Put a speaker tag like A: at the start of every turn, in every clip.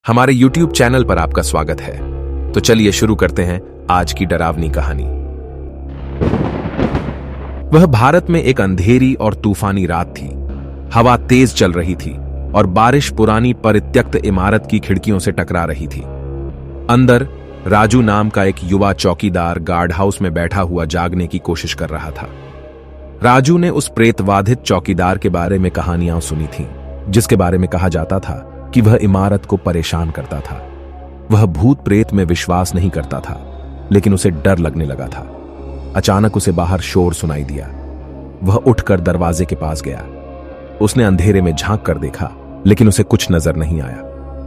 A: हमारे YouTube channel पर आपका स्वागत है। तो चलिए शुरू करते हैं आज की डरावनी कहानी। वह भारत में एक अंधेरी और तूफानी रात थी। हवा तेज चल रही थी और बारिश पुरानी परित्यक्त इमारत की खिड़कियों से टकरा रही थी। अंदर राजू नाम का एक युवा चौकीदार गार्ड हाउस में बैठा हुआ जागने की कोशिश कर रहा था। राजू ने उस प्रेतबाधित चौकीदार के बारे में कहानियां सुनी थीं, जिसके बारे में कहा जाता था कि वह इमारत को परेशान करता था। वह भूत प्रेत में विश्वास नहीं करता था, लेकिन उसे डर लगने लगा था। अचानक उसे बाहर शोर सुनाई दिया। वह उठकर दरवाजे के पास गया। उसने अंधेरे में झांक कर देखा, लेकिन उसे कुछ नजर नहीं आया।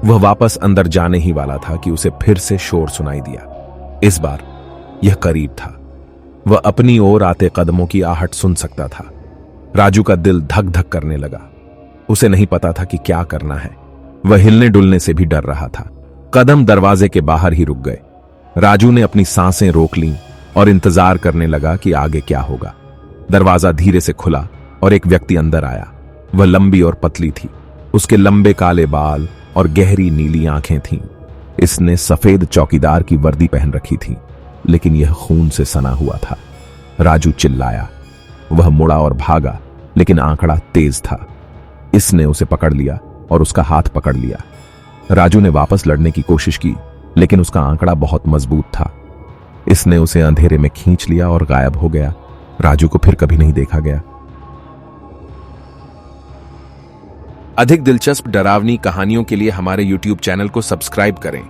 A: वह वापस अंदर जाने ही वाला था कि उसे फिर से शोर सुनाई दिया। इस बार यह करीब था। वह अपनी ओर आते कदमों की आहट सुन सकता था। राजू का दिल धक धक करने लगा। उसे नहीं पता था कि क्या करना है। वह हिलने डुलने से भी डर रहा था। कदम दरवाजे के बाहर ही रुक गए। राजू ने अपनी सांसें रोक लीं और इंतजार करने लगा कि आगे क्या होगा। दरवाजा धीरे से खुला और एक व्यक्ति अंदर आया। वह लंबी और पतली थी। उसके लंबे काले बाल और गहरी नीली आंखें थीं। इसने सफेद चौकीदार की वर्दी पहन रखी थी, लेकिन यह खून से सना हुआ था। राजू चिल्लाया। वह मुड़ा और भागा, लेकिन आंकड़ा तेज था। इसने उसे पकड़ लिया और उसका हाथ पकड़ लिया। राजू ने वापस लड़ने की कोशिश की, लेकिन उसका आंकड़ा बहुत मजबूत था। इसने उसे अंधेरे में खींच लिया और गायब हो गया। राजू को फिर कभी नहीं देखा गया। अधिक दिलचस्प डरावनी कहानियों के लिए हमारे YouTube चैनल को सब्सक्राइब करें